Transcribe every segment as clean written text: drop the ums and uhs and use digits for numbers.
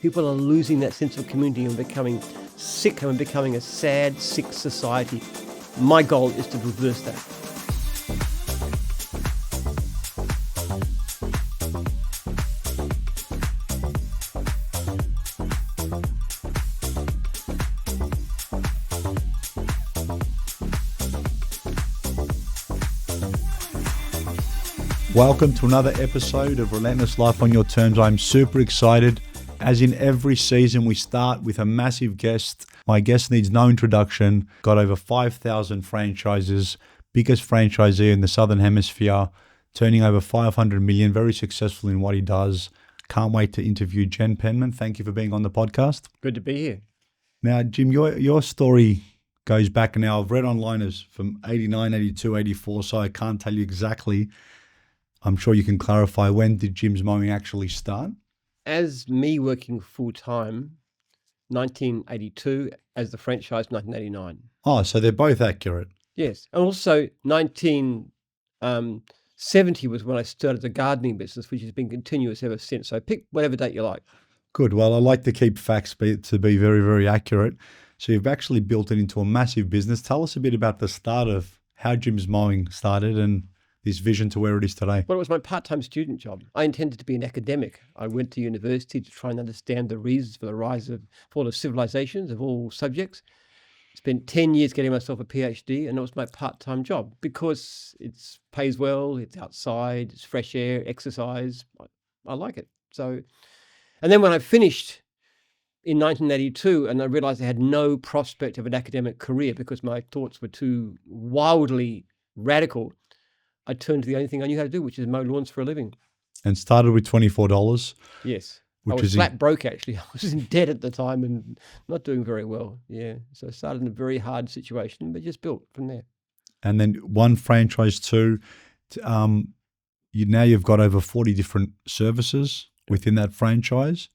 People are losing that sense of community and becoming sick and becoming a sad, sick society. My goal is to reverse that. Welcome to another episode of Relentless Life on Your Terms. I'm super excited. As in every season, we start with a massive guest. My guest needs no introduction. Got over 5,000 franchises, biggest franchisee in the Southern Hemisphere, turning over 500 million, very successful in what he does. Can't wait to interview Jen Penman. Thank you for being on the podcast. Good to be here. Now, Jim, your story goes back now. I've read online as from 89, 82, 84, so I can't tell you exactly. I'm sure you can clarify, when did Jim's Mowing actually start? As me working full-time, 1982, as the franchise, 1989. Oh, so they're both accurate. Yes. And also 1970 was when I started the gardening business, which has been continuous ever since. So pick whatever date you like. Good. Well, I like to keep facts to be very, very accurate. So you've actually built it into a massive business. Tell us a bit about the start of how Jim's Mowing started and this vision to where it is today. Well, it was my part-time student job. I intended to be an academic. I went to university to try and understand the reasons for the rise of all the civilizations of all subjects. Spent 10 years getting myself a PhD, and it was my part-time job because it pays well, it's outside, it's fresh air, exercise. I like it. So, and then when I finished in 1982, and I realized I had no prospect of an academic career because my thoughts were too wildly radical, I turned to the only thing I knew how to do, which is mow lawns for a living. And started with $24. Yes. I was flat broke, actually. I was in debt at the time and not doing very well. Yeah. So I started in a very hard situation, but just built from there. And then one franchise, two. You've got over 40 different services within that franchise.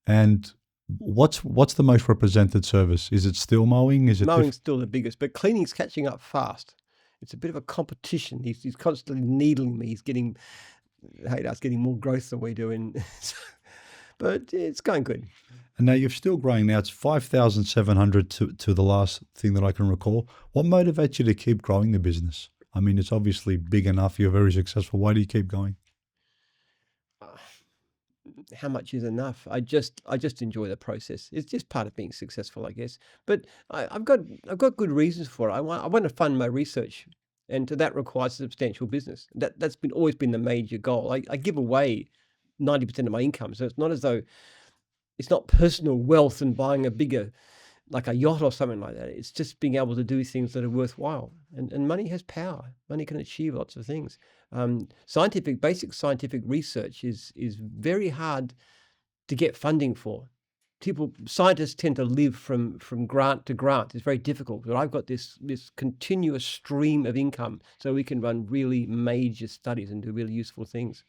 And what's the most represented service? Is it still mowing? Mowing's still the biggest, but cleaning's catching up fast. It's a bit of a competition. He's constantly needling me. He's getting more growth than we do. But it's going good. And now you're still growing. Now it's 5,700 to the last thing that I can recall. What motivates you to keep growing the business? I mean, it's obviously big enough. You're very successful. Why do you keep going? How much is enough? I just enjoy the process. It's just part of being successful, I guess. But I've got good reasons for it. I want to fund my research, and that requires substantial business. That's always been the major goal. I give away 90% of my income, so it's not as though it's not personal wealth and buying a bigger, like a yacht or something like that. It's just being able to do things that are worthwhile. And money has power. Money can achieve lots of things. Basic scientific research is very hard to get funding for. Scientists tend to live from grant to grant. It's very difficult. But I've got this continuous stream of income, so we can run really major studies and do really useful things.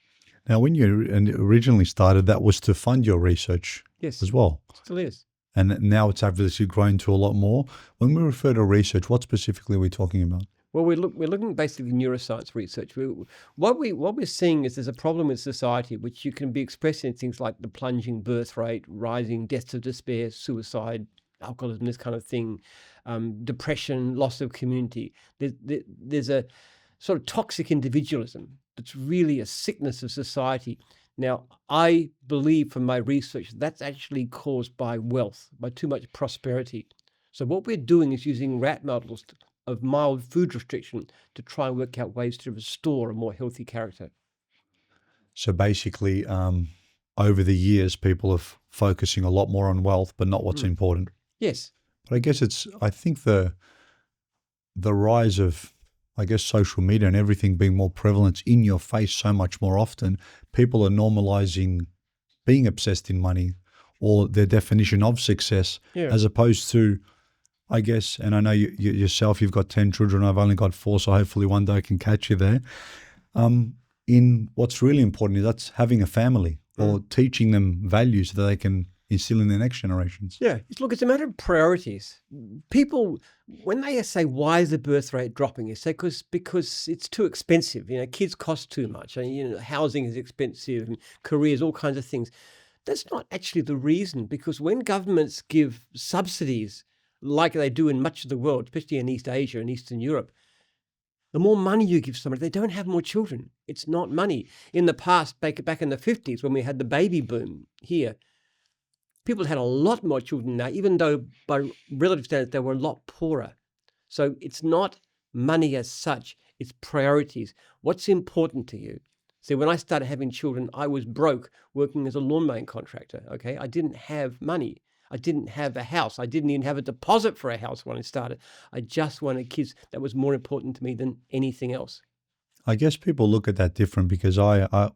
Now, when you originally started, that was to fund your research as well. Still is. And now it's obviously grown to a lot more. When we refer to research, what specifically are we talking about? Well, we're looking at basically neuroscience research. What we're seeing is there's a problem in society which you can be expressed in things like the plunging birth rate, rising deaths of despair, suicide, alcoholism, this kind of thing, depression, loss of community. There's a sort of toxic individualism that's really a sickness of society. Now, I believe from my research that's actually caused by wealth, by too much prosperity. So what we're doing is using rat models of mild food restriction to try and work out ways to restore a more healthy character. So basically, over the years, people are focusing a lot more on wealth, but not what's important. Yes. But I guess I think the rise of, social media and everything being more prevalent in your face so much more often, people are normalizing being obsessed in money or their definition of success, as opposed to, I guess, and I know you yourself, you've got 10 children, I've only got 4, so hopefully one day I can catch you there. In what's really important is that's having a family or teaching them values that they can instill in their next generations. Yeah. Look, it's a matter of priorities. People, when they say, why is the birth rate dropping? They say, because it's too expensive. Kids cost too much. Housing is expensive, careers, all kinds of things. That's not actually the reason, because when governments give subsidies like they do in much of the world, especially in East Asia and Eastern Europe, the more money you give somebody, they don't have more children. It's not money. In the past, back in the 50s, when we had the baby boom here, people had a lot more children now, even though by relative standards, they were a lot poorer. So it's not money as such, it's priorities. What's important to you? See, when I started having children, I was broke working as a lawn mowing contractor, okay? I didn't have money. I didn't have a house. I didn't even have a deposit for a house when I started. I just wanted kids. That was more important to me than anything else. I guess people look at that different because I was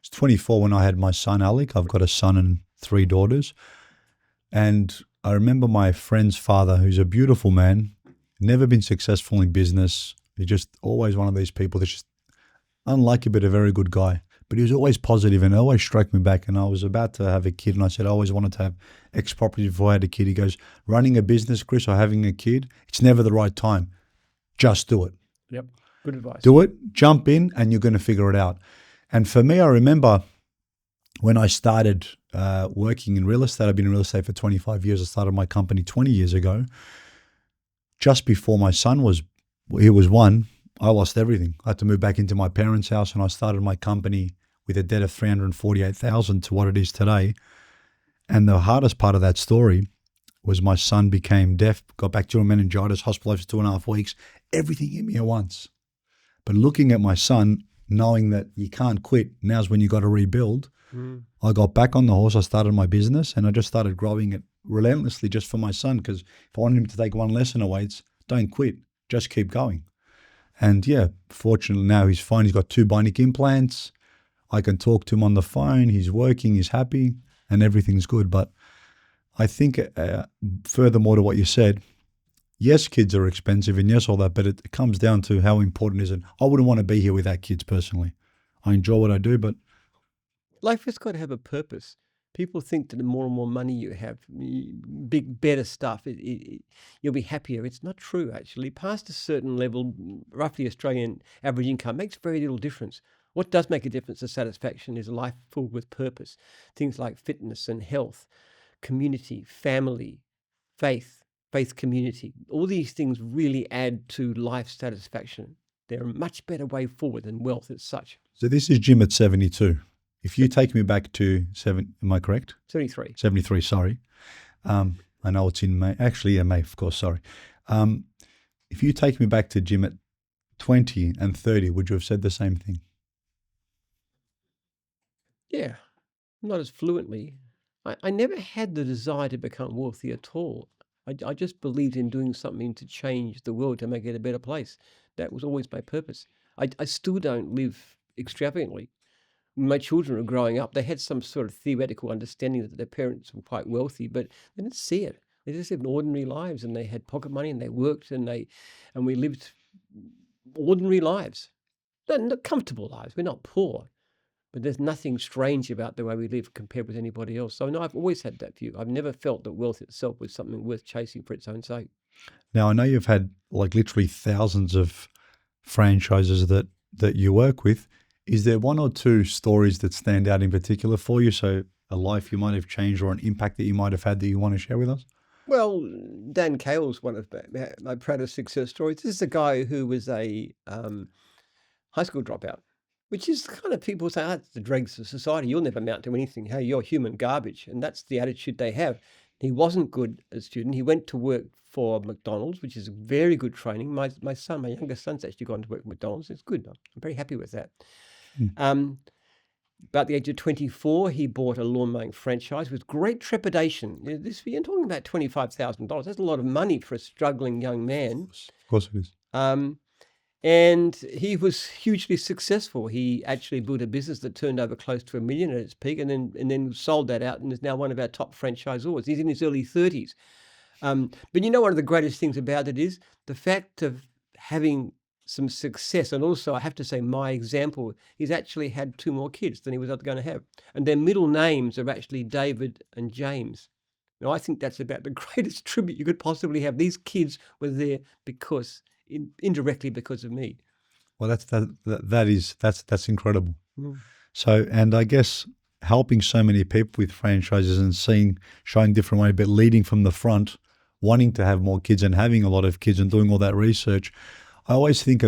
24 when I had my son, Alec. I've got a son and 3 daughters. And I remember my friend's father, who's a beautiful man, never been successful in business. He's just always one of these people that's just unlucky, but a very good guy. But he was always positive and always struck me back. And I was about to have a kid and I said, I always wanted to have X property before I had a kid. He goes, running a business, Chris, or having a kid, it's never the right time. Just do it. Yep. Good advice. Do it, jump in, and you're going to figure it out. And for me, I remember when I started working in real estate, I've been in real estate for 25 years. I started my company 20 years ago. Just before my son was 1, I lost everything. I had to move back into my parents' house, and I started my company with a debt of $348,000 to what it is today. And the hardest part of that story was my son became deaf, got bacterial meningitis, hospitalized for 2.5 weeks. Everything hit me at once. But looking at my son, knowing that you can't quit, now's when you got to rebuild. I got back on the horse. I started my business and I just started growing it relentlessly just for my son, because if I wanted him to take one lesson away, it's don't quit, just keep going. And yeah, fortunately now he's fine. He's got 2 bionic implants. I can talk to him on the phone. He's working, he's happy, and everything's good. But I think furthermore to what you said, yes, kids are expensive and yes, all that, but it comes down to how important it is. And I wouldn't want to be here without kids personally. I enjoy what I do, but life has got to have a purpose. People think that the more and more money you have, better stuff, you'll be happier. It's not true, actually. Past a certain level, roughly Australian average income makes very little difference. What does make a difference to satisfaction is a life filled with purpose. Things like fitness and health, community, family, faith community. All these things really add to life satisfaction. They're a much better way forward than wealth as such. So this is Jim at 72. If you take me back to am I correct? 73. 73, sorry. I know it's in May. Actually, yeah, May, of course, sorry. If you take me back to Jim at 20 and 30, would you have said the same thing? Yeah, not as fluently. I never had the desire to become wealthy at all. I just believed in doing something to change the world, to make it a better place. That was always my purpose. I still don't live extravagantly. When my children were growing up, they had some sort of theoretical understanding that their parents were quite wealthy, but they didn't see it. They just lived ordinary lives, and they had pocket money, and they worked, and we lived ordinary lives. Not comfortable lives. We're not poor. But there's nothing strange about the way we live compared with anybody else. So no, I've always had that view. I've never felt that wealth itself was something worth chasing for its own sake. Now, I know you've had like literally thousands of franchises that you work with. Is there 1 or 2 stories that stand out in particular for you? So a life you might have changed or an impact that you might have had that you want to share with us? Well, Dan Cale's one of my proudest success stories. This is a guy who was a high school dropout, which is the kind of people say, that's the dregs of society. You'll never amount to anything. Hey, you're human garbage. And that's the attitude they have. He wasn't good as a student. He went to work for McDonald's, which is very good training. My younger son's actually gone to work at McDonald's. It's good. I'm very happy with that. About the age of 24, he bought a lawn mowing franchise with great trepidation. You're talking about $25,000. That's a lot of money for a struggling young man. Of course it is. And he was hugely successful. He actually built a business that turned over close to $1 million at its peak, and then sold that out, and is now one of our top franchisors. He's in his early 30s. But one of the greatest things about it is the fact of having some success. And also, I have to say, my example, he's actually had 2 more kids than he was going to have. And their middle names are actually David and James. I think that's about the greatest tribute you could possibly have. These kids were there indirectly because of me. Well, that's incredible. So, and I guess helping so many people with franchises and showing different way, but leading from the front, wanting to have more kids and having a lot of kids and doing all that research. I always think,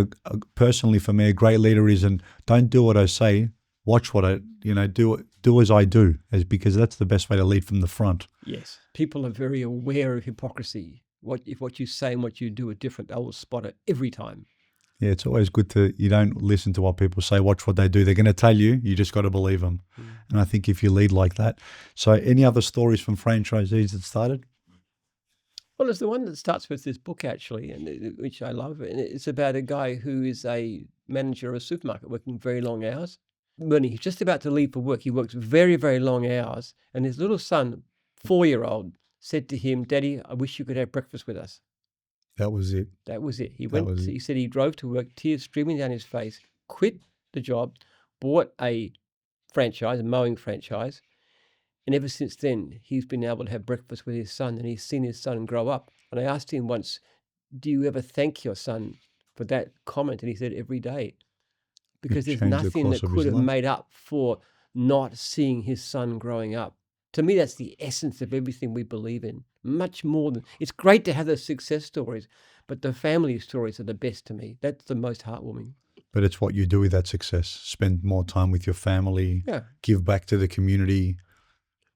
personally for me, a great leader is, and don't do what I say, watch what I, do as I do, because that's the best way to lead from the front. Yes. People are very aware of hypocrisy. If what you say and what you do are different, they will spot it every time. Yeah, it's always good you don't listen to what people say, watch what they do. They're going to tell you, you just got to believe them. And I think if you lead like that. So any other stories from franchisees that started? Well, there's the one that starts with this book, actually, which I love. And it's about a guy who is a manager of a supermarket working very long hours. When he's just about to leave for work, he works very, very long hours. And his little son, 4-year-old, said to him, "Daddy, I wish you could have breakfast with us." That was it. That was it. was it. He said he drove to work, tears streaming down his face, quit the job, bought a franchise, a mowing franchise. And ever since then, he's been able to have breakfast with his son, and he's seen his son grow up. And I asked him once, "Do you ever thank your son for that comment?" And he said, "Every day." Because there's changed the nothing course that of could his have life. made up for not seeing his son growing up. To me, that's the essence of everything we believe in. Much more than, it's great to have the success stories, but the family stories are the best to me. That's the most heartwarming. But it's what you do with that success. Spend more time with your family, Yeah. give back to the community.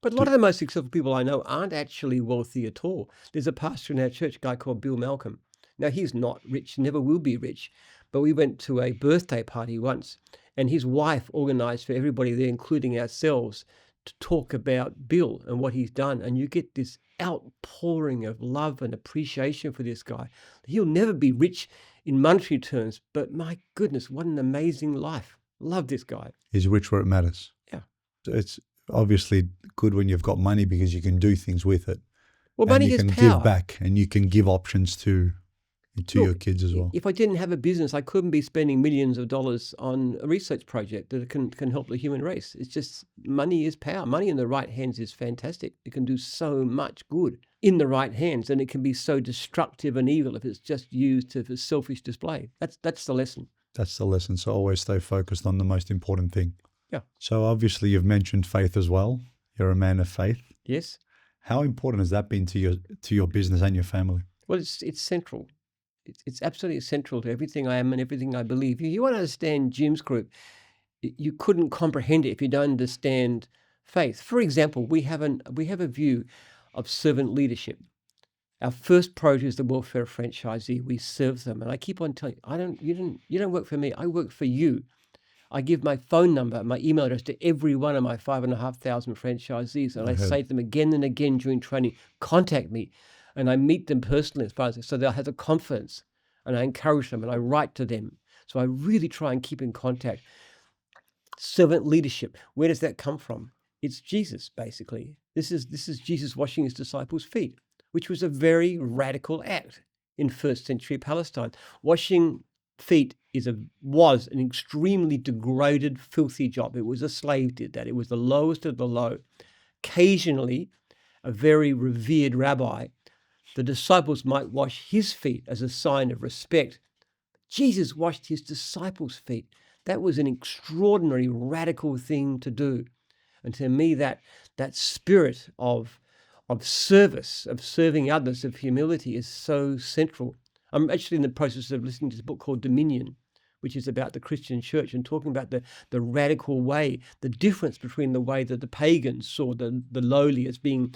But a lot of the most successful people I know aren't actually wealthy at all. There's a pastor in our church, a guy called Bill Malcolm. Now, he's not rich, never will be rich, but we went to a birthday party once, and his wife organized for everybody there, including ourselves, to talk about Bill and what he's done. And you get this outpouring of love and appreciation for this guy. He'll never be rich in monetary terms, but my goodness, what an amazing life. Love this guy. He's rich where it matters. Yeah. So it's obviously good when you've got money because you can do things with it. Well, And money you is can power. give back and you can give options to your kids as well. If I didn't have a business, I couldn't be spending millions of dollars on a research project that can help the human race. It's just, money is power. Money in the right hands is fantastic. It can do so much good in the right hands, and it can be so destructive and evil if it's just used for selfish display. That's the lesson. That's the lesson. So always stay focused on the most important thing. Yeah. So obviously you've mentioned faith as well. You're a man of faith. Yes. How important has that been to your business and your family? Well, it's central. It's absolutely central to everything I am and everything I believe. You want to understand Jim's group, you couldn't comprehend it if you don't understand faith. For example, we have a view of servant leadership. Our first priority is the welfare of franchisee. We serve them, and I keep on telling you, you don't work for me. I work for you. I give my phone number, my email address to every one of my 5,500 franchisees, and I say to them again and again during training, contact me. And I meet them personally as far as so they'll have the confidence, and I encourage them and I write to them. So I really try and keep in contact. Servant leadership, where does that come from? It's Jesus, basically. This is Jesus washing his disciples' feet, which was a very radical act in first century Palestine. Washing feet was an extremely degraded, filthy job. It was a slave did that. It was the lowest of the low. Occasionally, a very revered rabbi, the disciples might wash his feet as a sign of respect. Jesus washed his disciples' feet. That was an extraordinary, radical thing to do. And to me, that spirit of service, of serving others, of humility is so central. I'm actually in the process of listening to this book called Dominion, which is about the Christian church and talking about the radical way, the difference between the way that the pagans saw the lowly as being,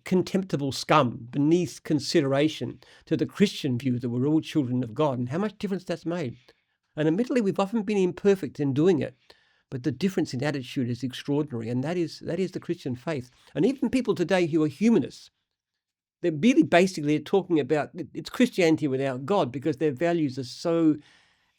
contemptible scum beneath consideration, to the Christian view that we're all children of God, and how much difference that's made. And admittedly, we've often been imperfect in doing it, but the difference in attitude is extraordinary, and that is the Christian faith. And even people today who are humanists, they're really basically talking about it's Christianity without God, because their values are so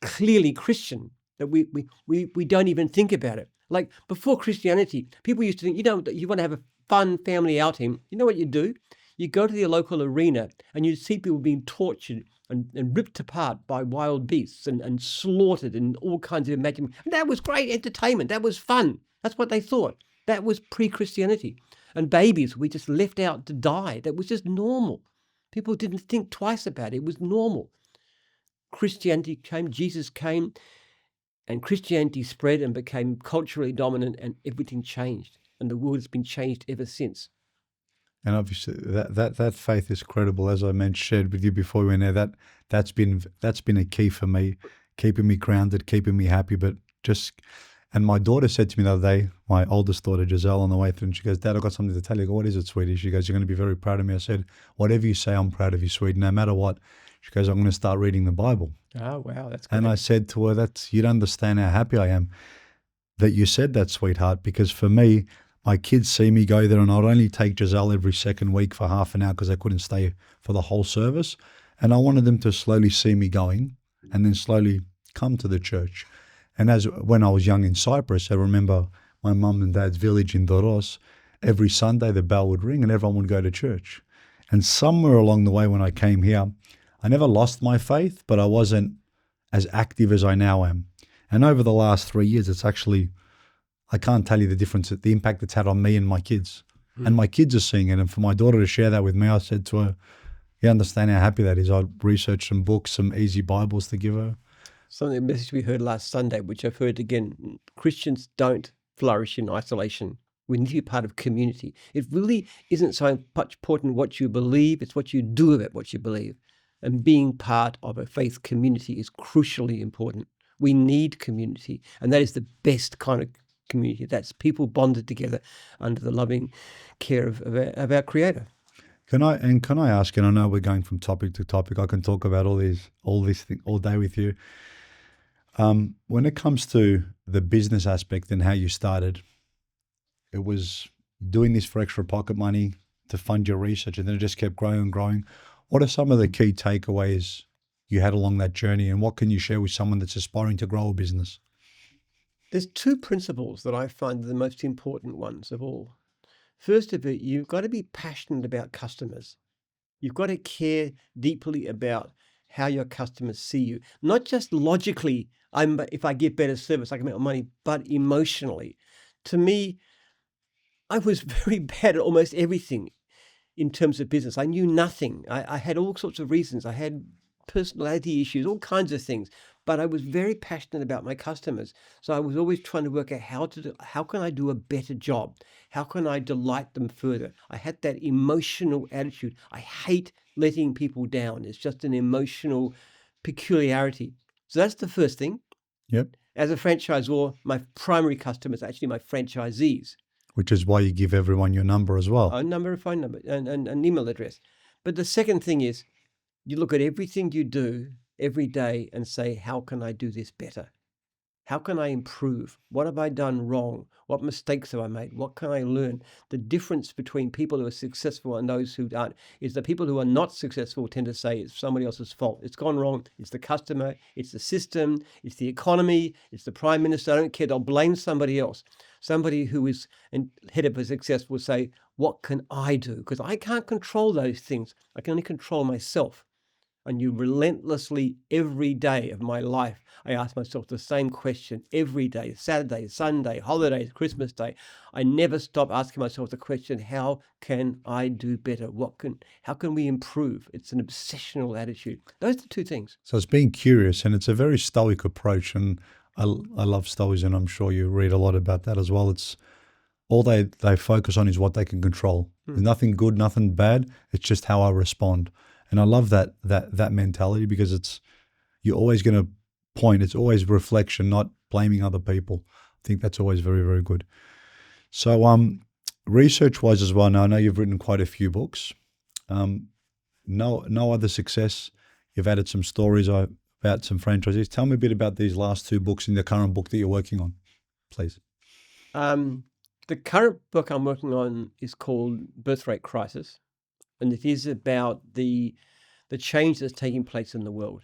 clearly Christian that we don't even think about it. Like before Christianity, people used to think, you want to have a fun family outing. You know what you do? You go to the local arena and you see people being tortured and ripped apart by wild beasts and slaughtered in all kinds of imagination. And that was great entertainment. That was fun. That's what they thought. That was pre-Christianity. And babies we just left out to die. That was just normal. People didn't think twice about it. It was normal. Christianity came, Jesus came, And Christianity spread and became culturally dominant, and everything changed. And the world has been changed ever since. And obviously, that faith is credible, as I mentioned, shared with you before we went there. That's been a key for me, keeping me grounded, keeping me happy. But just, and my daughter said to me the other day, my oldest daughter Giselle, on the way through, and she goes, "Dad, I've got something to tell you." I go, "What is it, sweetie?" She goes, "You're going to be very proud of me." I said, "Whatever you say, I'm proud of you, sweetie, no matter what." She goes, "I'm going to start reading the Bible." Oh, wow, that's And great. I said to her, "You don't understand how happy I am that you said that, sweetheart, because for me, my kids see me go there, and I'd only take Giselle every second week for half an hour because I couldn't stay for the whole service. And I wanted them to slowly see me going and then slowly come to the church." And as when I was young in Cyprus, I remember my mum and dad's village in Doros, every Sunday the bell would ring and everyone would go to church. And somewhere along the way when I came here, I never lost my faith, but I wasn't as active as I now am. And over the last 3 years, it's actually, I can't tell you the difference, the impact it's had on me and my kids. And my kids are seeing it. And for my daughter to share that with me, I said to her, "You understand how happy that is." I researched some books, some easy Bibles to give her. Something, a message we heard last Sunday, which I've heard again, Christians don't flourish in isolation. We need to be part of community. It really isn't so much important what you believe, it's what you do about what you believe. And being part of a faith community is crucially important. We need community, and that is the best kind of community. That's people bonded together under the loving care of our Creator. Can I ask, and I know we're going from topic to topic, I can talk about all these things all day with you. When it comes to the business aspect and how you started, it was doing this for extra pocket money to fund your research, and then it just kept growing and growing. What are some of the key takeaways you had along that journey, and what can you share with someone that's aspiring to grow a business? There's two principles that I find are the most important ones of all. First of it, you've got to be passionate about customers. You've got to care deeply about how your customers see you. Not just logically, if I get better service, I can make more money, but emotionally. To me, I was very bad at almost everything in terms of business. I knew nothing. I had all sorts of reasons. I had personality issues, all kinds of things. But I was very passionate about my customers. So I was always trying to work out how can I do a better job? How can I delight them further? I had that emotional attitude. I hate letting people down. It's just an emotional peculiarity. So that's the first thing. Yep. As a franchisor, my primary customers are actually my franchisees. Which is why you give everyone your number as well. A phone number, and an email address. But the second thing is, you look at everything you do every day and say, how can I do this better? How can I improve? What have I done wrong? What mistakes have I made? What can I learn? The difference between people who are successful and those who aren't is the people who are not successful tend to say it's somebody else's fault. It's gone wrong. It's the customer. It's the system. It's the economy. It's the prime minister. I don't care. They'll blame somebody else. Somebody who is head of a success will say, what can I do? Because I can't control those things. I can only control myself. And you relentlessly, every day of my life, I ask myself the same question every day, Saturday, Sunday, holidays, Christmas Day. I never stop asking myself the question, how can I do better? How can we improve? It's an obsessional attitude. Those are the two things. So it's being curious, and it's a very stoic approach. And I love Stoicism, and I'm sure you read a lot about that as well. It's all they focus on is what they can control. There's nothing good, nothing bad. It's just how I respond. And I love that mentality, because you're always going to point. It's always reflection, not blaming other people. I think that's always very, very good. So research-wise as well, now I know you've written quite a few books. No other success. You've added some stories about some franchisees. Tell me a bit about these last two books in the current book that you're working on, please. The current book I'm working on is called Birth Rate Crisis. And it is about the change that's taking place in the world.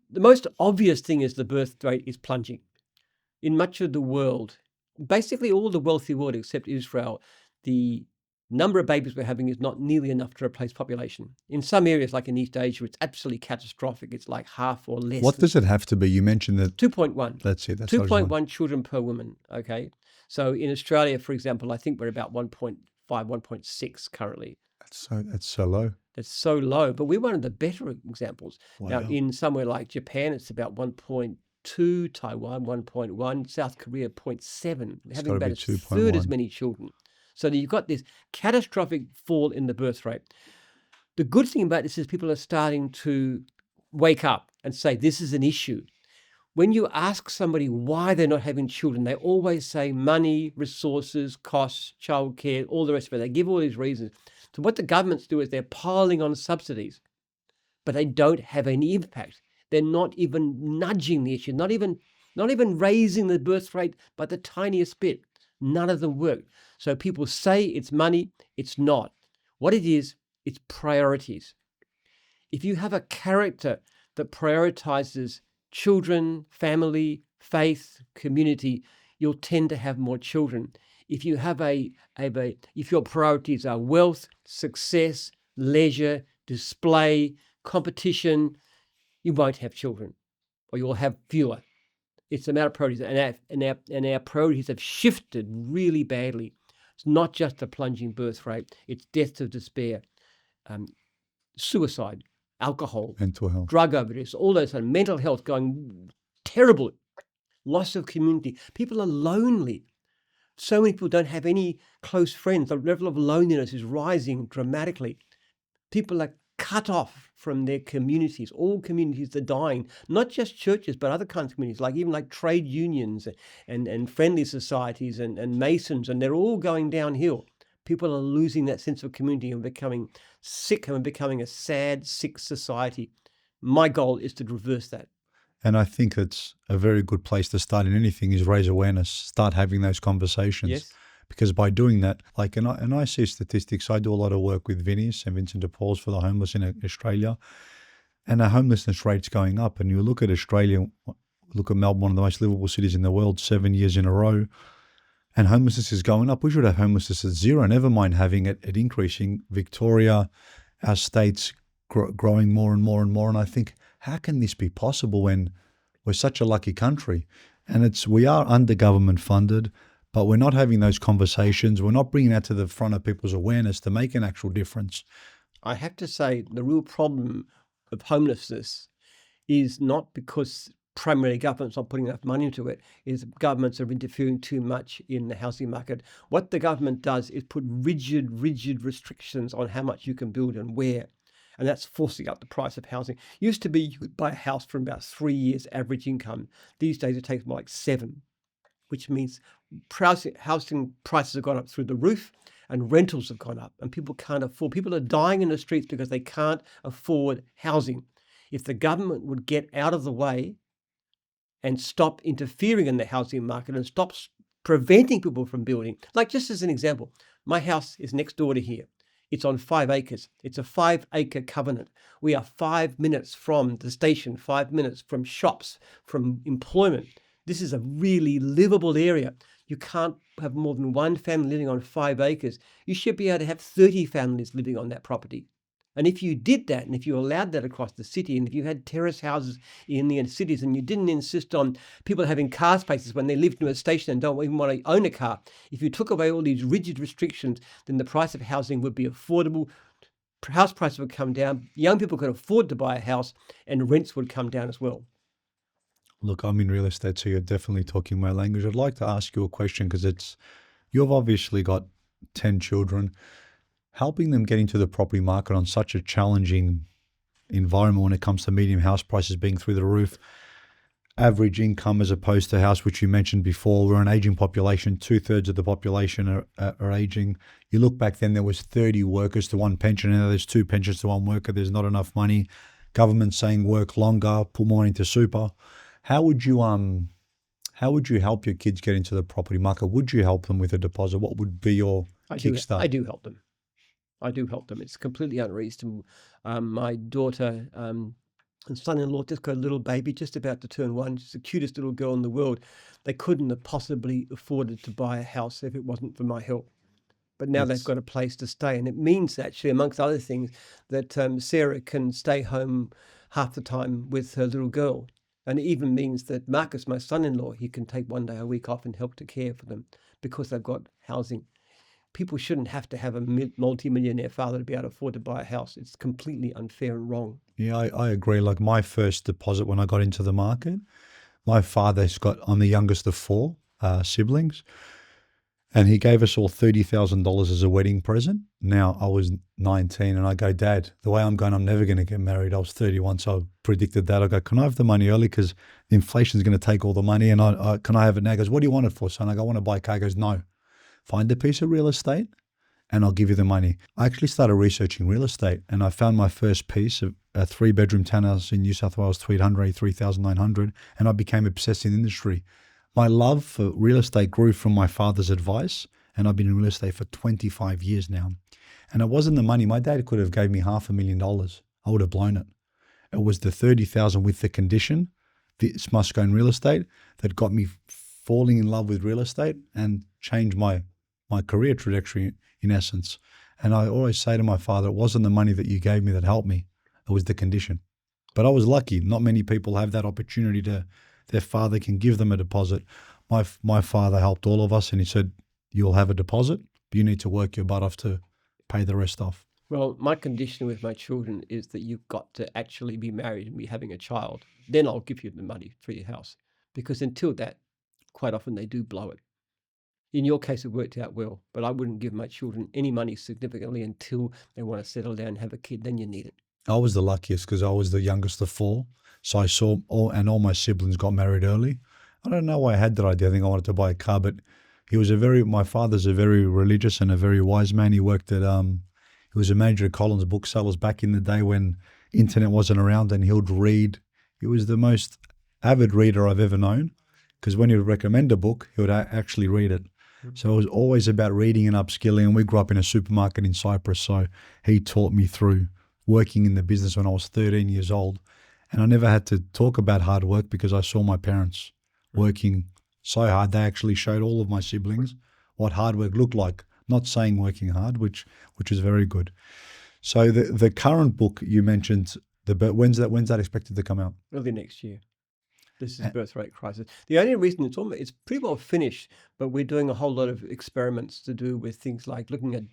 The most obvious thing is the birth rate is plunging. In much of the world, basically all the wealthy world except Israel, the number of babies we're having is not nearly enough to replace population. In some areas, like in East Asia, it's absolutely catastrophic. It's like half or less. What does it have to be? You mentioned that 2.1. That's it. That's 2.1 children per woman. Okay. So in Australia, for example, I think we're about 1.5, 1.6 currently. That's so low. It's so low, but we're one of the better examples. Wow. Now, in somewhere like Japan, it's about 1.2 0.2, Taiwan 1.1, South Korea 0.7, It's having got to about be a third as 2.1. many children. So you've got this catastrophic fall in the birth rate. The good thing about this is people are starting to wake up and say, this is an issue. When you ask somebody why they're not having children, they always say money, resources, costs, childcare, all the rest of it. They give all these reasons. So what the governments do is they're piling on subsidies, but they don't have any impact. They're not even nudging the issue, not even raising the birth rate by the tiniest bit. None of them work. So people say it's money, it's not. What it is, it's priorities. If you have a character that prioritizes children, family, faith, community, you'll tend to have more children. If you have if your priorities are wealth, success, leisure, display, competition, you won't have children, or you'll have fewer. It's a matter of priorities, and our priorities have shifted really badly. It's not just a plunging birth rate; it's deaths of despair, suicide, alcohol, Mental health. drug overdose, all those kind of mental health going terrible, loss of community. People are lonely. So many people don't have any close friends. The level of loneliness is rising dramatically. People are cut off from their communities. All communities are dying, not just churches, but other kinds of communities, like even like trade unions and friendly societies and masons, and they're all going downhill. People are losing that sense of community and becoming sick and becoming a sad, sick society. My goal is to reverse that. And I think it's a very good place to start in anything is raise awareness, start having those conversations. Yes. Because by doing that, like, and I see statistics, I do a lot of work with Vinnie's, St. Vincent de Paul's for the homeless in Australia, and the homelessness rate's going up. And you look at Australia, look at Melbourne, one of the most livable cities in the world, 7 years in a row, and homelessness is going up. We should have homelessness at zero, never mind having it increasing. Victoria, our state's growing more and more and more. And I think, how can this be possible when we're such a lucky country? And we are under government funded, but we're not having those conversations. We're not bringing that to the front of people's awareness to make an actual difference. I have to say the real problem of homelessness is not because primarily government's not putting enough money into it, is governments are interfering too much in the housing market. What the government does is put rigid restrictions on how much you can build and where. And that's forcing up the price of housing. Used to be you could buy a house for about 3 years average income. These days it takes more like 7, which means housing prices have gone up through the roof and rentals have gone up and people can't afford. People are dying in the streets because they can't afford housing. If the government would get out of the way and stop interfering in the housing market and stop preventing people from building, like just as an example, my house is next door to here. It's on 5 acres. It's a 5-acre covenant. We are 5 minutes from the station, 5 minutes from shops, from employment. This is a really livable area. You can't have more than one family living on 5 acres. You should be able to have 30 families living on that property. And if you did that, and if you allowed that across the city, and if you had terrace houses in the cities, and you didn't insist on people having car spaces when they live near a station and don't even want to own a car, if you took away all these rigid restrictions, then the price of housing would be affordable. House prices would come down. Young people could afford to buy a house, and rents would come down as well. Look, I'm in real estate, so you're definitely talking my language. I'd like to ask you a question because you've obviously got 10 children. Helping them get into the property market on such a challenging environment when it comes to medium house prices being through the roof, average income as opposed to house, which you mentioned before, we're an aging population, 2/3 of the population are aging. You look back then, there was 30 workers to 1 pensioner, now there's 2 pensions to 1 worker, there's not enough money. Government saying work longer, put more into super. How would you help your kids get into the property market? Would you help them with a deposit? What would be your kickstart? I do help them. It's completely unreasonable. My daughter and son-in-law just got a little baby, just about to turn 1. She's the cutest little girl in the world. They couldn't have possibly afforded to buy a house if it wasn't for my help. But now they've got a place to stay. And it means actually, amongst other things, that Sarah can stay home half the time with her little girl. And it even means that Marcus, my son-in-law, he can take 1 day a week off and help to care for them because they've got housing. People shouldn't have to have a multi-millionaire father to be able to afford to buy a house. It's completely unfair and wrong. Yeah, I agree. Like my first deposit when I got into the market My father's got, I'm the youngest of four siblings, and he gave us all $30,000 as a wedding present. Now I was 19 and I go, Dad, the way I'm going, I'm never going to get married. I was 31, so I predicted that. I go, can I have the money early? Because inflation is going to take all the money. And can I have it now? He goes, what do you want it for, son? I go, I want to buy a car. He goes, no, find a piece of real estate and I'll give you the money. I actually started researching real estate and I found my first piece of a 3-bedroom townhouse in New South Wales, 3,900, and I became obsessed in the industry. My love for real estate grew from my father's advice, and I've been in real estate for 25 years now. And it wasn't the money. My dad could have gave me $500,000. I would have blown it. It was the 30,000 with the condition, this must go in real estate, that got me falling in love with real estate and changed my career trajectory in essence. And I always say to my father, it wasn't the money that you gave me that helped me. It was the condition. But I was lucky. Not many people have that opportunity to, their father can give them a deposit. My father helped all of us and he said, you'll have a deposit, but you need to work your butt off to pay the rest off. Well, my condition with my children is that you've got to actually be married and be having a child. Then I'll give you the money for your house. Because until that, quite often they do blow it. In your case, it worked out well, but I wouldn't give my children any money significantly until they want to settle down and have a kid. Then you need it. I was the luckiest because I was the youngest of four. So I saw all my siblings got married early. I don't know why I had that idea. I think I wanted to buy a car, but my father's a very religious and a very wise man. He worked at, he was a manager at Collins Booksellers back in the day when internet wasn't around, and he would read. He was the most avid reader I've ever known, because when he would recommend a book, he would actually read it. So it was always about reading and upskilling. And we grew up in a supermarket in Cyprus. So he taught me through working in the business when I was 13 years old. And I never had to talk about hard work because I saw my parents working so hard. They actually showed all of my siblings what hard work looked like, not saying working hard, which is very good. So the current book you mentioned, when's that expected to come out? Early next year. This is Birthright Crisis. The only reason it's pretty well finished, but we're doing a whole lot of experiments to do with things like looking at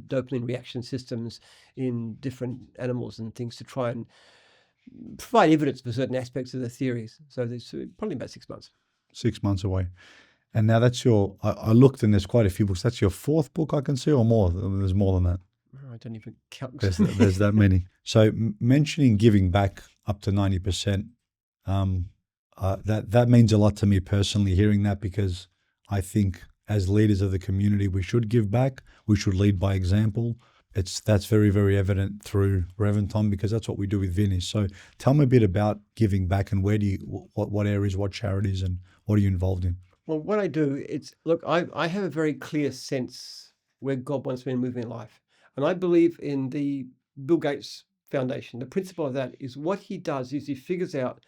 dopamine reaction systems in different animals and things to try and provide evidence for certain aspects of the theories. So there's probably about 6 months. 6 months away. And now that's I looked and there's quite a few books. That's your fourth book I can see, or more? There's more than that. I don't even count. There's that many. So mentioning giving back up to 90%, that means a lot to me personally, hearing that, because I think as leaders of the community, we should give back. We should lead by example. That's very, very evident through Reverend Tom, because that's what we do with Vinny's. So tell me a bit about giving back and what areas, what charities, and what are you involved in? Well, what I do, I have a very clear sense where God wants me to move in life. And I believe in the Bill Gates Foundation. The principle of that is what he does is he figures out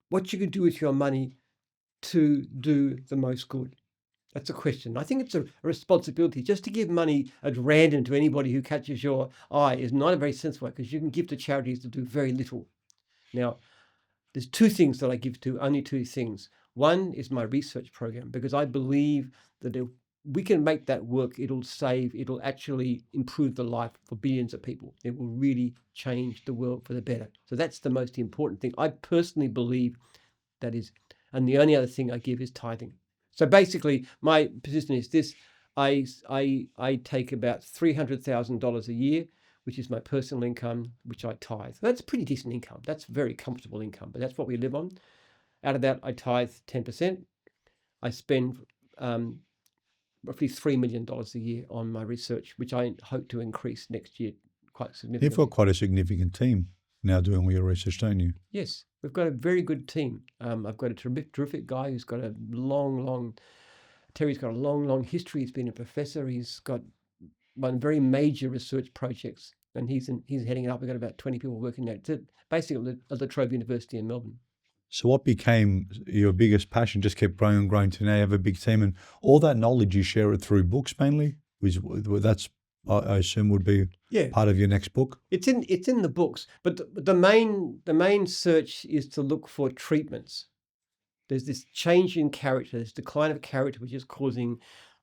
what you can do with your money to do the most good. That's a question. I think it's a responsibility. Just to give money at random to anybody who catches your eye is not a very sensible way, because you can give to charities that do very little. Now, there's two things that I give to, only two things. One is my research program, because I believe that if we can make that work, it'll actually improve the life for billions of people. It will really change the world for the better. So that's the most important thing. I personally believe that is, and the only other thing I give is tithing. So basically, my position is this: I take about $300,000 a year, which is my personal income, which I tithe. That's pretty decent income. That's very comfortable income, but that's what we live on. Out of that, I tithe 10%. I spend roughly $3 million a year on my research, which I hope to increase next year quite significantly. You've got quite a significant team now doing all your research, don't you? Yes, we've got a very good team. I've got a terrific guy who's got Terry's got a long history. He's been a professor. He's got one very major research projects, and he's heading it up. We've got about 20 people working there. It's basically at La Trobe University in Melbourne. So what became your biggest passion just kept growing and growing to now you have a big team, and all that knowledge you share it through books mainly? That's, I assume, would be part of your next book? It's in the books, but the main search is to look for treatments. There's this change in character, this decline of character, which is causing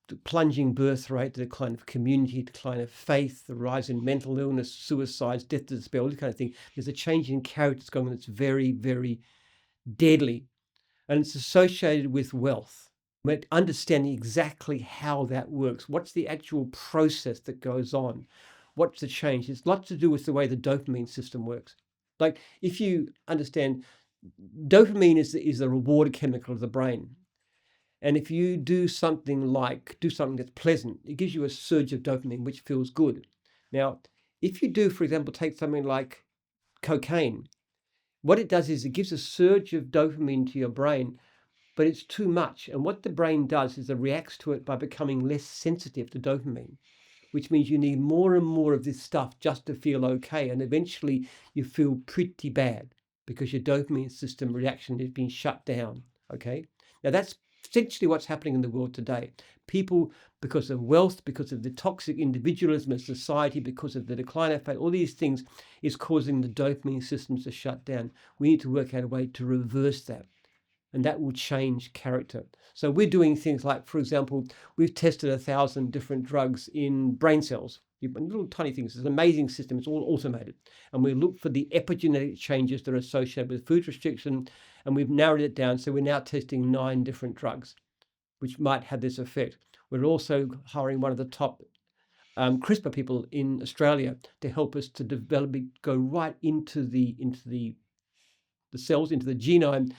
the plunging birth rate, the decline of community, decline of faith, the rise in mental illness, suicides, death to despair, all this kind of thing. There's a change in character that's going on that's very, very deadly. and it's associated with wealth. We're understanding exactly how that works. What's the actual process that goes on? What's the change? It's a lot to do with the way the dopamine system works. Like if you understand, dopamine is the reward chemical of the brain. And if you do something that's pleasant, it gives you a surge of dopamine, which feels good. Now, if you do, for example, take something like cocaine, what it does is it gives a surge of dopamine to your brain, but it's too much. And what the brain does is it reacts to it by becoming less sensitive to dopamine, which means you need more and more of this stuff just to feel okay. And eventually you feel pretty bad because your dopamine system reaction is being shut down. Okay. Now that's essentially what's happening in the world today. People, because of wealth, because of the toxic individualism of society, because of the decline of faith, all these things is causing the dopamine systems to shut down. We need to work out a way to reverse that. And that will change character. So we're doing things like, for example, we've tested 1,000 different drugs in brain cells, little tiny things. It's an amazing system. It's all automated. And we look for the epigenetic changes that are associated with food restriction. And we've narrowed it down. So we're now testing 9 different drugs, which might have this effect. We're also hiring one of the top CRISPR people in Australia to help us to develop it, go right into the cells, into the genome,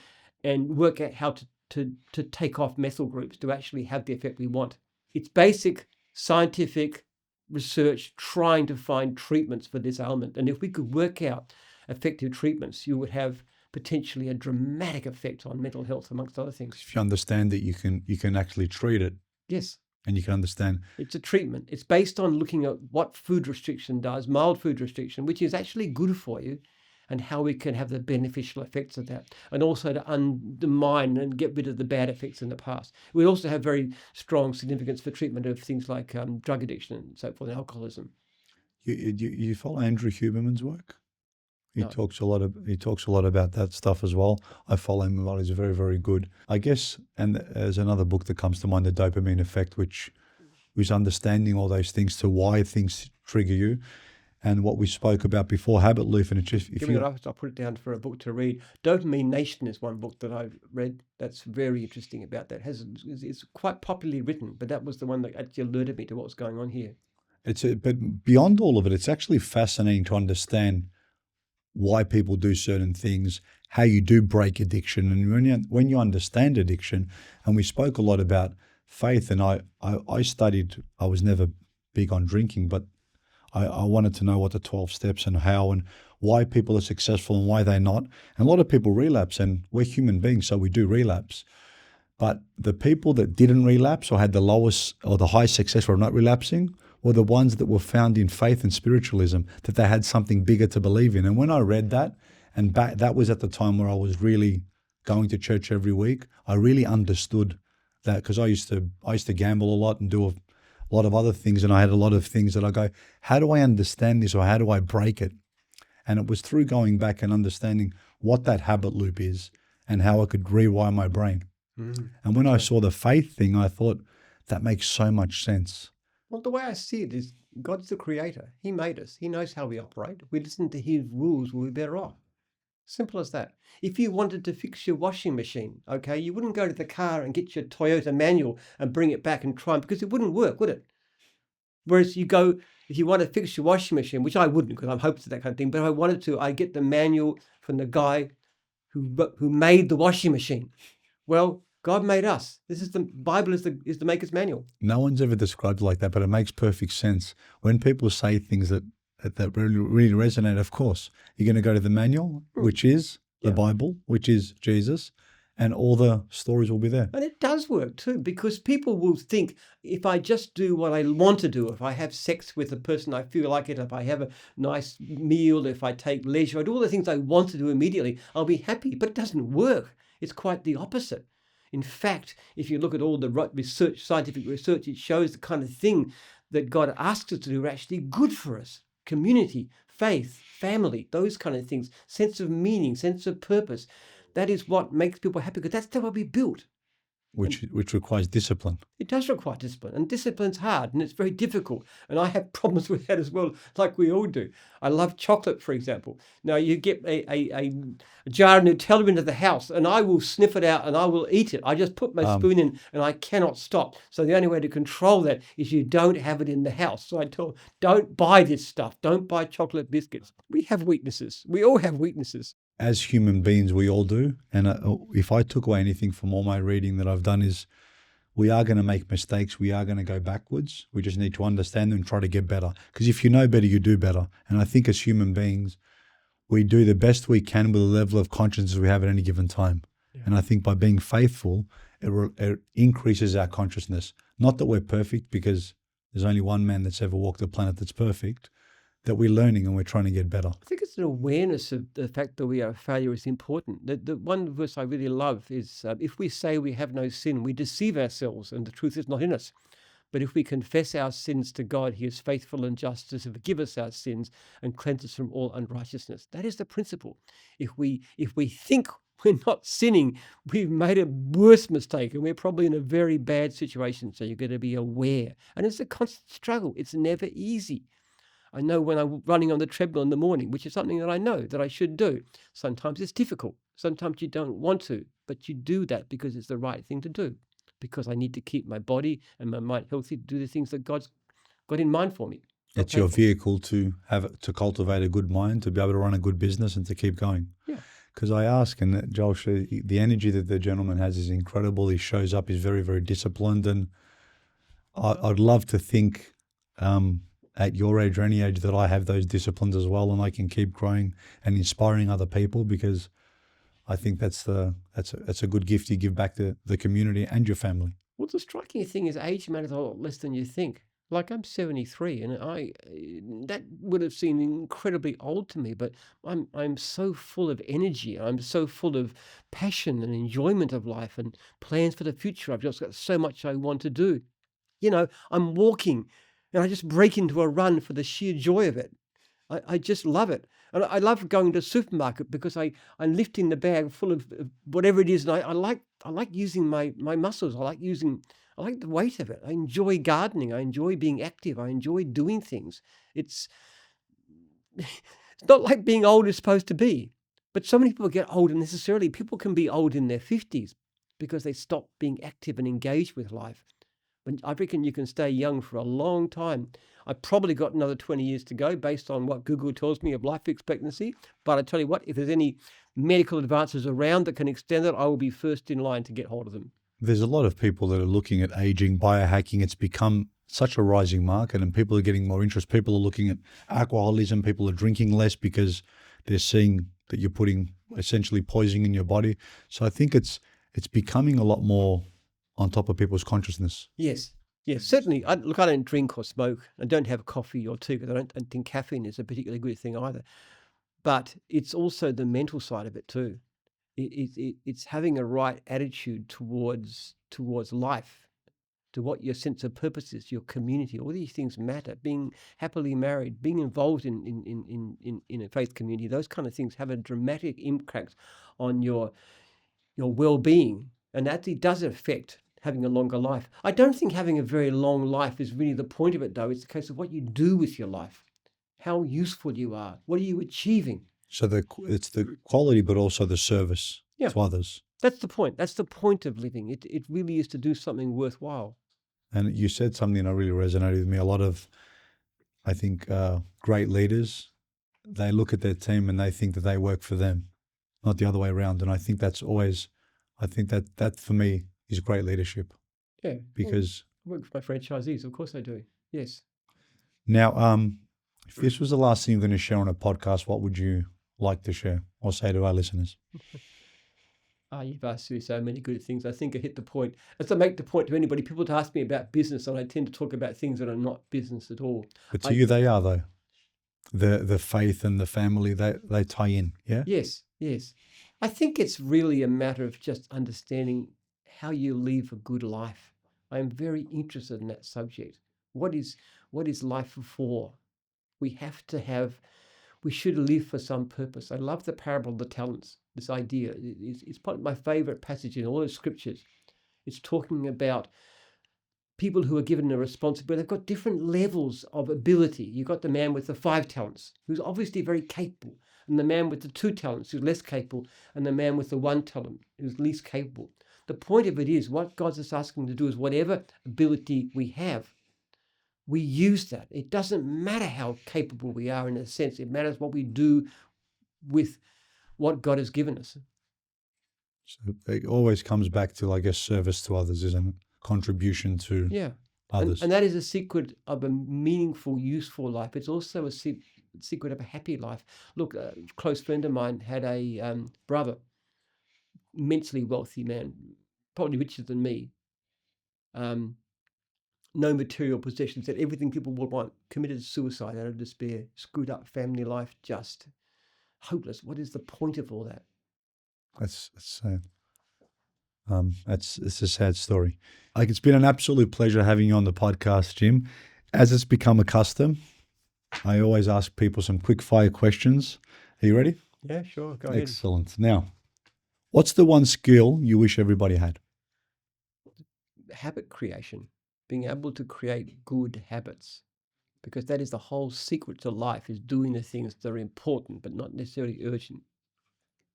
and work out how to take off methyl groups to actually have the effect we want. It's basic scientific research trying to find treatments for this ailment. And if we could work out effective treatments, you would have potentially a dramatic effect on mental health, amongst other things. If you understand that you can actually treat it. Yes. And you can understand. It's a treatment. It's based on looking at what food restriction does, mild food restriction, which is actually good for you, and how we can have the beneficial effects of that, and also to undermine and get rid of the bad effects in the past. We also have very strong significance for treatment of things like drug addiction and so forth, and alcoholism. You follow Andrew Huberman's work? He No. talks a lot about that stuff as well. I follow him a lot. He's very, very good. I guess, and there's another book that comes to mind, The Dopamine Effect, which is understanding all those things to why things trigger you. And what we spoke about before, habit loop, and it's just I'll put it down for a book to read. Dopamine Nation is one book that I've read that's very interesting about that. It's quite popularly written, but that was the one that actually alerted me to what was going on here. But beyond all of it, it's actually fascinating to understand why people do certain things, how you do break addiction, and when you understand addiction. And we spoke a lot about faith, and I studied. I was never big on drinking, but I wanted to know what the 12 steps and how and why people are successful and why they're not. And a lot of people relapse, and we're human beings, so we do relapse. But the people that didn't relapse or had the lowest or the high success for not relapsing were the ones that were found in faith and spiritualism, that they had something bigger to believe in. And when I read that, and that was at the time where I was really going to church every week, I really understood that, because I used to gamble a lot and do a lot of other things, and I had a lot of things that I go, how do I understand this, or how do I break it? And it was through going back and understanding what that habit loop is and how I could rewire my brain. And when I saw the faith thing, I thought, that makes so much sense. Well, the way I see it is God's the creator. He made us. He knows how we operate. If we listen to his rules, we'll be better off. Simple as that. If you wanted to fix your washing machine, okay, you wouldn't go to the car and get your Toyota manual and bring it back and try it, because it wouldn't work, would it? Whereas you go, if you want to fix your washing machine, which I wouldn't, because I'm hopeless to that kind of thing, but if I wanted to, I get the manual from the guy who made the washing machine. Well, God made us. The Bible is the maker's manual. No one's ever described it like that, but it makes perfect sense. When people say things that really resonate, of course, you're going to go to the manual, which is the Bible, which is Jesus, and all the stories will be there. And it does work too, because people will think, if I just do what I want to do, if I have sex with a person I feel like it, if I have a nice meal, if I take leisure, I do all the things I want to do immediately, I'll be happy. But it doesn't work. It's quite the opposite. In fact, if you look at all the research, scientific research, it shows the kind of thing that God asks us to do are actually good for us. Community, faith, family, those kind of things, sense of meaning, sense of purpose. That is what makes people happy, because that's the way we built. which requires discipline. It does require discipline, and discipline's hard, and it's very difficult. And I have problems with that as well, like we all do. I love chocolate, for example. Now, you get a jar of Nutella into the house, and I will sniff it out, and I will eat it. I just put my spoon in, and I cannot stop. So the only way to control that is you don't have it in the house. So I tell, don't buy this stuff. Don't buy chocolate biscuits. We have weaknesses. We all have weaknesses. As human beings, we all do. And if I took away anything from all my reading that I've done is, we are going to make mistakes. We are going to go backwards. We just need to understand them and try to get better. Because if you know better, you do better. And I think as human beings, we do the best we can with the level of consciousness we have at any given time. Yeah. And I think by being faithful, it increases our consciousness. Not that we're perfect, because there's only one man that's ever walked the planet that's perfect, that we're learning and we're trying to get better. I think it's an awareness of the fact that we are a failure is important. The one verse I really love is, if we say we have no sin, we deceive ourselves and the truth is not in us. But if we confess our sins to God, he is faithful and just to forgive us our sins and cleanse us from all unrighteousness. That is the principle. If we think we're not sinning, we've made a worse mistake and we're probably in a very bad situation. So you've got to be aware. And it's a constant struggle. It's never easy. I know when I'm running on the treadmill in the morning, which is something that I know that I should do. Sometimes it's difficult. Sometimes you don't want to, but you do that because it's the right thing to do. Because I need to keep my body and my mind healthy to do the things that God's got in mind for me. It's your vehicle to cultivate a good mind, to be able to run a good business and to keep going. Yeah. Because I ask, and Joel, the energy that the gentleman has is incredible. He shows up, he's very, very disciplined. And I'd love to think at your age or any age that I have those disciplines as well, and I can keep growing and inspiring other people, because I think that's a good gift you give back to the community and your family. Well, the striking thing is age matters a lot less than you think. Like, I'm 73, and that would have seemed incredibly old to me, but I'm so full of energy. I'm so full of passion and enjoyment of life and plans for the future. I've just got so much I want to do. You know, I'm walking and I just break into a run for the sheer joy of it. I just love it. And I love going to the supermarket because I'm lifting the bag full of whatever it is. And I like using my muscles. I like the weight of it. I enjoy gardening. I enjoy being active. I enjoy doing things. It's not like being old is supposed to be. But so many people get old unnecessarily. People can be old in their 50s because they stop being active and engaged with life. But I reckon you can stay young for a long time. I've probably got another 20 years to go based on what Google tells me of life expectancy. But I tell you what, if there's any medical advances around that can extend it, I will be first in line to get hold of them. There's a lot of people that are looking at aging, biohacking. It's become such a rising market and people are getting more interest. People are looking at alcoholism. People are drinking less because they're seeing that you're putting essentially poison in your body. So I think it's becoming a lot more on top of people's consciousness. Yes, certainly. I don't drink or smoke. I don't have coffee or tea because I don't think caffeine is a particularly good thing either. But it's also the mental side of it too. It's having a right attitude towards life, to what your sense of purpose is, your community. All these things matter. Being happily married, being involved in a faith community, those kind of things have a dramatic impact on your well-being, and that does affect having a longer life. I don't think having a very long life is really the point of it, though. It's a case of what you do with your life, how useful you are, what are you achieving. So it's the quality, but also the service to others. That's the point. That's the point of living. It really is to do something worthwhile. And you said something that really resonated with me. A lot of, I think, great leaders, they look at their team and they think that they work for them, not the other way around. And I think that's always, that for me is great leadership. Yeah. Because I work for my franchisees. Of course I do. Yes. Now, if this was the last thing you're going to share on a podcast, what would you like to share or say to our listeners? You've asked me so many good things. I think I hit the point. As I make the point to anybody, people ask me about business, and I tend to talk about things that are not business at all. But to you, they are, though. The faith and the family, they tie in, yeah? Yes. I think it's really a matter of just understanding how you live a good life. I am very interested in that subject. What is life for? We should live for some purpose. I love the parable of the talents. This idea is probably my favorite passage in all the scriptures. It's talking about people who are given a responsibility. They've got different levels of ability. You've got the man with the 5 talents, who's obviously very capable, and the man with the 2 talents, who's less capable, and the man with the 1 talent, who's least capable. The point of it is, what God's just asking to do is whatever ability we have, we use that. It doesn't matter how capable we are in a sense. It matters what we do with what God has given us. So it always comes back to, I guess, service to others, isn't it? Contribution to Yeah. others. And that is a secret of a meaningful, useful life. It's also a secret of a happy life. Look, a close friend of mine had a brother, immensely wealthy man, probably richer than me. No material possessions, had everything people would want, committed suicide out of despair, screwed up family life, just hopeless. What is the point of all that? That's sad. It's a sad story. Like, it's been an absolute pleasure having you on the podcast, Jim. As it's become a custom, I always ask people some quick fire questions. Are you ready? Yeah, sure. Go ahead. Excellent. Now, what's the one skill you wish everybody had? Habit creation, being able to create good habits, because that is the whole secret to life, is doing the things that are important but not necessarily urgent.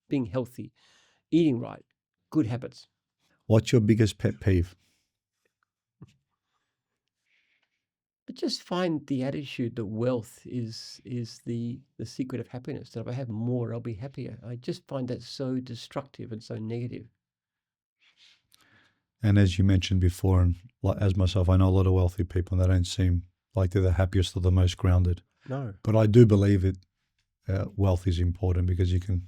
Being healthy, eating right, good habits. What's your biggest pet peeve? But just find the attitude that wealth is the secret of happiness, that if I have more, I'll be happier. I just find that so destructive and so negative. And as you mentioned before, and as myself, I know a lot of wealthy people and they don't seem like they're the happiest or the most grounded. No. But I do believe it. Wealth is important because you can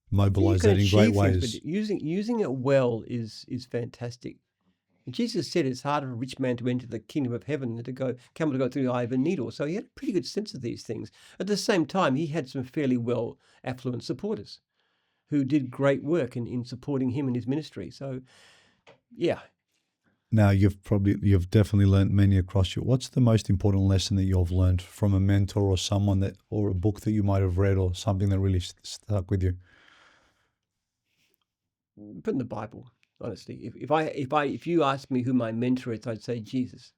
mobilize that in great ways. Using it well is fantastic. And Jesus said it's harder for a rich man to enter the kingdom of heaven than to go through the eye of a needle. So he had a pretty good sense of these things. At the same time, he had some fairly well affluent supporters who did great work in supporting him in his ministry. So, yeah. Now, you've definitely learned many across you. What's the most important lesson that you've learned from a mentor or someone or a book that you might have read or something that really stuck with you? Put in the Bible. Honestly, if you ask me who my mentor is, I'd say Jesus,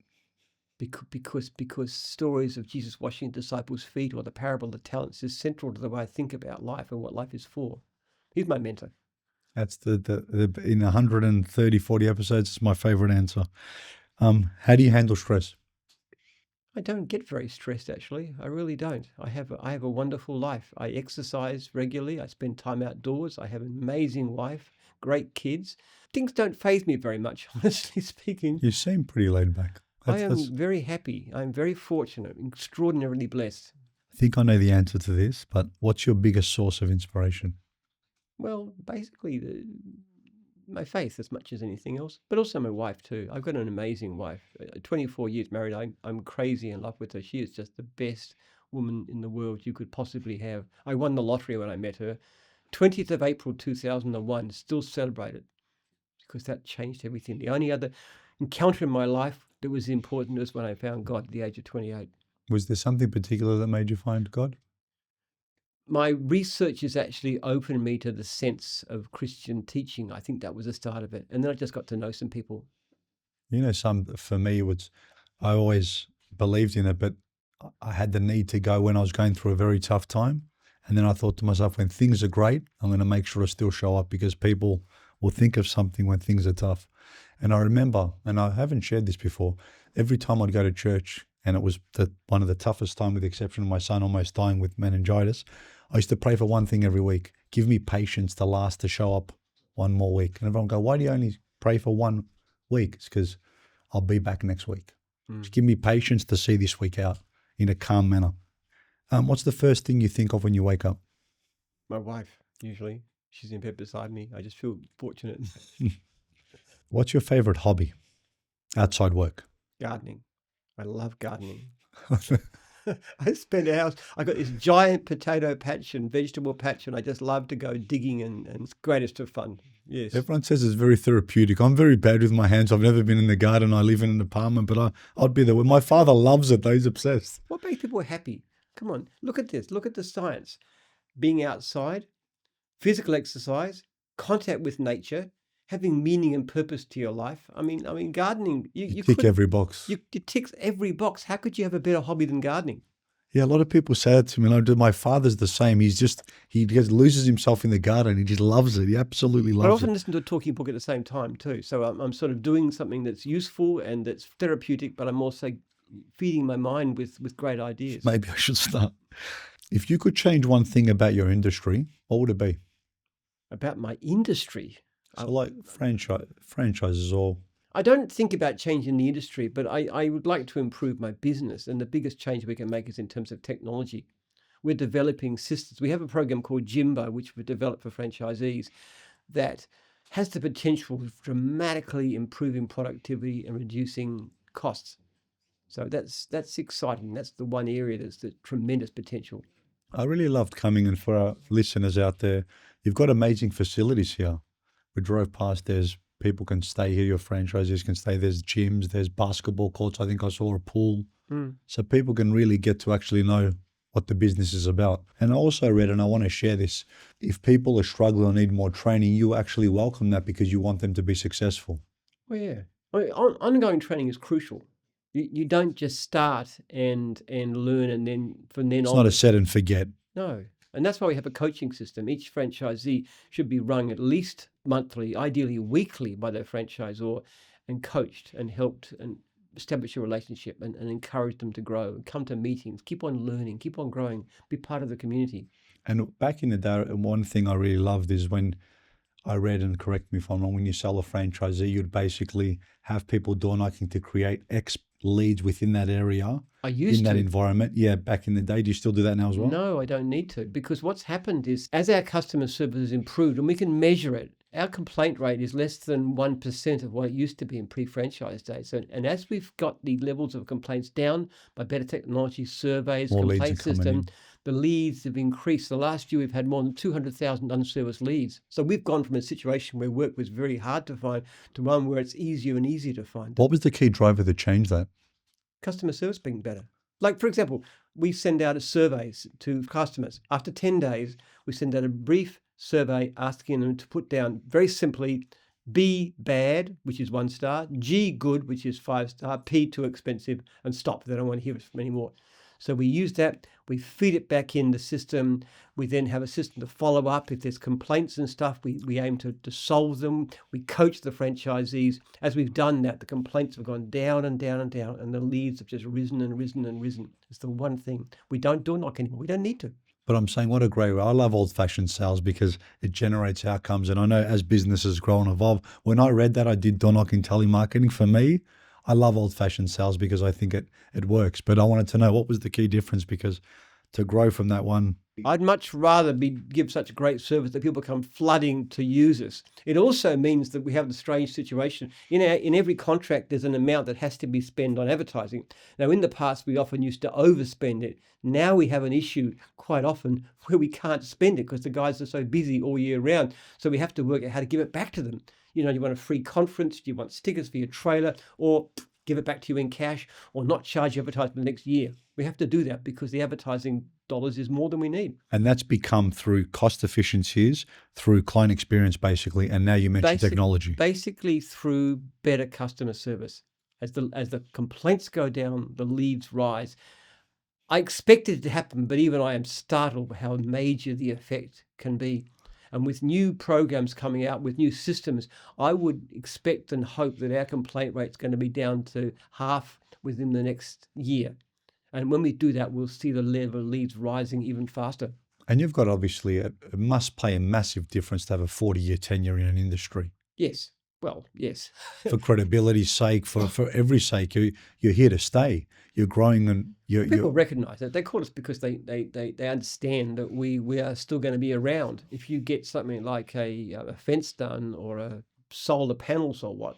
because stories of Jesus washing disciples' feet or the parable of the talents is central to the way I think about life and what life is for. He's my mentor. That's the in 130, 40 episodes, it's my favorite answer. How do you handle stress? I don't get very stressed, actually. I really don't. I have a wonderful life. I exercise regularly. I spend time outdoors. I have an amazing wife, great kids. Things don't faze me very much, honestly speaking. You seem pretty laid back. I am very happy. I'm very fortunate, extraordinarily blessed. I think I know the answer to this, but what's your biggest source of inspiration? Well, basically, my faith as much as anything else, but also my wife too. I've got an amazing wife. 24 years married. I'm crazy in love with her. She is just the best woman in the world you could possibly have. I won the lottery when I met her. 20th of April 2001, still celebrated, because that changed everything. The only other encounter in my life that was important was when I found God at the age of 28. Was there something particular that made you find God? My research has actually opened me to the sense of Christian teaching. I think that was the start of it. And then I just got to know some people. You know, for me, I always believed in it, but I had the need to go when I was going through a very tough time. And then I thought to myself, when things are great, I'm going to make sure to still show up, because people will think of something when things are tough. And I remember, and I haven't shared this before, every time I'd go to church, and it was one of the toughest times, with the exception of my son almost dying with meningitis, I used to pray for one thing every week: give me patience to show up one more week. And everyone would go, why do you only pray for 1 week? It's because I'll be back next week. Just give me patience to see this week out in a calm manner. What's the first thing you think of when you wake up? My wife, usually. She's in bed beside me. I just feel fortunate. What's your favorite hobby outside work? Gardening. I love gardening. I spend hours. I got this giant potato patch and vegetable patch, and I just love to go digging, and it's greatest of fun. Yes. Everyone says it's very therapeutic. I'm very bad with my hands. I've never been in the garden. I live in an apartment, but I'd be there. My father loves it, though. He's obsessed. What makes people happy? Come on, look at this. Look at the science. Being outside, physical exercise, contact with nature, having meaning and purpose to your life. I mean, gardening, You you tick could, every box. you it ticks every box. How could you have a better hobby than gardening? Yeah, a lot of people say that to me. Like, my father's the same. He just loses himself in the garden. He just loves it. He absolutely But I loves often it. listen to a talking book at the same time too. So I'm sort of doing something that's useful and that's therapeutic, but I'm also feeding my mind with great ideas. Maybe I should start. If you could change one thing about your industry, what would it be? About my industry, So like franchises or I don't think about changing the industry, but I would like to improve my business. And the biggest change we can make is in terms of technology. We're developing systems. We have a program called Jimbo, which we've developed for franchisees, that has the potential of dramatically improving productivity and reducing costs. So that's exciting. That's the one area that's the tremendous potential. I really loved coming in for our listeners out there. You've got amazing facilities here. We drove past, there's people can stay here, your franchisees can stay, there's gyms, there's basketball courts. I think I saw a pool. Mm. So people can really get to actually know what the business is about. And I also read, and I want to share this, if people are struggling or need more training, you actually welcome that because you want them to be successful. Well, yeah. I mean, ongoing training is crucial. You don't just start and learn and then from then It's on. not a set and forget. No. And that's why we have a coaching system. Each franchisee should be rung at least monthly, ideally weekly, by their franchisor and coached and helped and establish a relationship and encourage them to grow and come to meetings, keep on learning, keep on growing, be part of the community. And back in the day, one thing I really loved is when I read, and correct me if I'm wrong, when you sell a franchisee, you'd basically have people door knocking to create X leads within that area, I used in that to. environment. Yeah, back in the day. Do you still do that now as well? No, I don't need to, because what's happened is as our customer service has improved, and we can measure it, our complaint rate is less than 1% of what it used to be in pre-franchise days. And as we've got the levels of complaints down by better technology, surveys, More leads complaint are coming system, in. the leads have increased. The last year we've had more than 200,000 unserviced leads. So we've gone from a situation where work was very hard to find to one where it's easier and easier to find. What was the key driver that changed that? Customer service being better. Like, for example, we send out surveys to customers. After 10 days, we send out a brief survey asking them to put down, very simply, B, bad, which is 1 star, G, good, which is 5 star, P, too expensive, and stop. They don't want to hear it from anymore. So we use that, we feed it back in the system. We then have a system to follow up. If there's complaints and stuff, we aim to solve them. We coach the franchisees. As we've done that, the complaints have gone down and down and down, and the leads have just risen and risen and risen. It's the one thing. We don't door knock anymore. We don't need to. But I'm saying, what a great way. I love old-fashioned sales because it generates outcomes. And I know as businesses grow and evolve, when I read that, I did door knocking telemarketing. For me, I love old-fashioned sales because I think it works. But I wanted to know what was the key difference, because to grow from that one. I'd much rather give such great service that people come flooding to use us. It also means that we have the strange situation. In every contract, there's an amount that has to be spent on advertising. Now, in the past, we often used to overspend it. Now we have an issue quite often where we can't spend it because the guys are so busy all year round. So we have to work out how to give it back to them. You know, you want a free conference, do you want stickers for your trailer, or give it back to you in cash, or not charge you advertising the next year. We have to do that because the advertising dollars is more than we need. And that's become through cost efficiencies, through client experience, basically. And now you mentioned technology. Basically through better customer service. As the complaints go down, the leads rise. I expected it to happen, but even I am startled how major the effect can be. And with new programs coming out, with new systems, I would expect and hope that our complaint rate is going to be down to half within the next year. And when we do that, we'll see the level of leads rising even faster. And you've got, obviously, it must play a massive difference to have a 40-year tenure in an industry. Yes. Well, yes. For credibility's sake, for every sake, you're here to stay. You're growing, and people recognise that. They call us because they understand that we are still going to be around. If you get something like a fence done or a solar panels or what,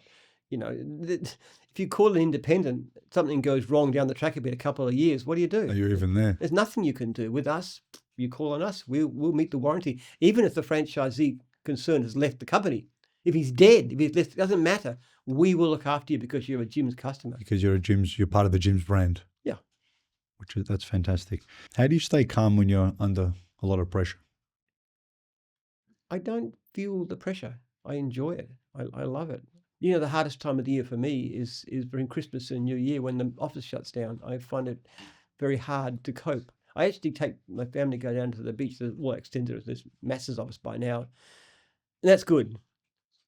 you know, if you call an independent, something goes wrong down the track a bit, a couple of years, what do you do? Are you even there? There's nothing you can do. With us, you call on us, we'll meet the warranty, even if the franchisee concerned has left the company. If he's dead, if he's left, it doesn't matter. We will look after you because you're a Jim's customer. Because you're part of the Jim's brand. Yeah. That's fantastic. How do you stay calm when you're under a lot of pressure? I don't feel the pressure. I enjoy it. I love it. You know, the hardest time of the year for me is during Christmas and New Year when the office shuts down. I find it very hard to cope. I actually take my family to go down to the beach. There's well extended. There's masses of us by now, and that's good.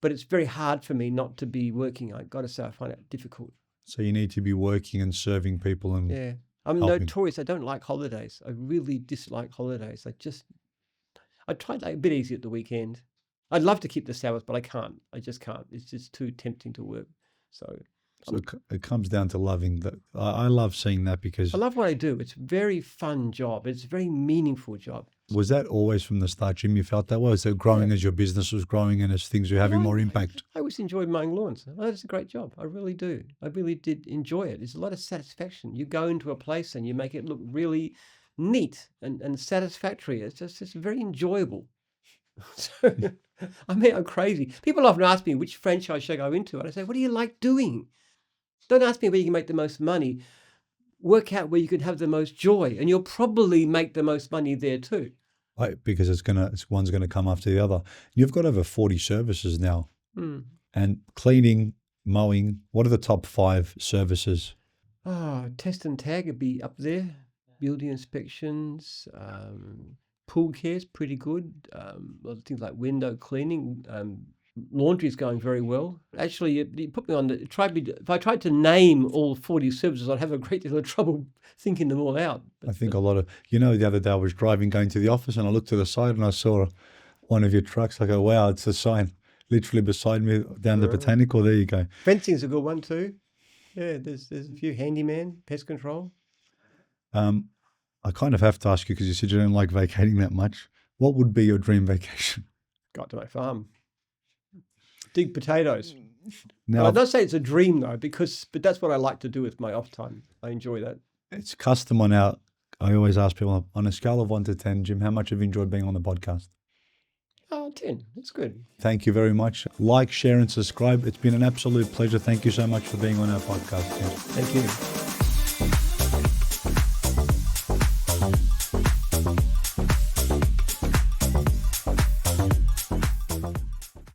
But it's very hard for me not to be working. I got to say, I find it difficult. So you need to be working and serving people and Yeah, I'm helping. notorious. I don't like holidays. I really dislike holidays. I tried like a bit easy at the weekend. I'd love to keep the Sabbath, but I can't. I just can't. It's just too tempting to work. So So it comes down to loving that. I love seeing that because I love what I do. It's a very fun job. It's a very meaningful job. was that always from the start, Jim? You felt that way? Was it growing as your business was growing and as things were having more impact? I always enjoyed mowing lawns. Oh, it's a great job. I really do. I really did enjoy it. There's a lot of satisfaction. You go into a place and you make it look really neat and satisfactory. It's very enjoyable. So, I mean, I'm crazy. People often ask me which franchise should I go into, and I say, what do you like doing? Don't ask me where you can make the most money. Work out where you can have the most joy, and you'll probably make the most money there too. Because one's gonna come after the other. You've got over 40 services now, and cleaning, mowing. What are the top 5 services? Test and tag would be up there. Building inspections, pool care's pretty good. A lot of things like window cleaning. Laundry's going very well. Actually, you put me on the if I tried to name all 40 services, I'd have a great deal of trouble thinking them all out. I think a lot of, the other day I was driving, going to the office, and I looked to the side and I saw one of your trucks. I go, wow, it's a sign literally beside me down the Botanical. There you go. Fencing's a good one too. Yeah, there's a few handyman, pest control. I kind of have to ask you because you said you don't like vacating that much. What would be your dream vacation? Got to my farm. Dig potatoes. Now, I don't say it's a dream though, but that's what I like to do with my off time. I enjoy that. it's custom on our, I always ask people on a scale of 1 to 10, Jim, how much have you enjoyed being on the podcast? 10. That's good. Thank you very much. Like, share, and subscribe. It's been an absolute pleasure. Thank you so much for being on our podcast, Jim. Thank you.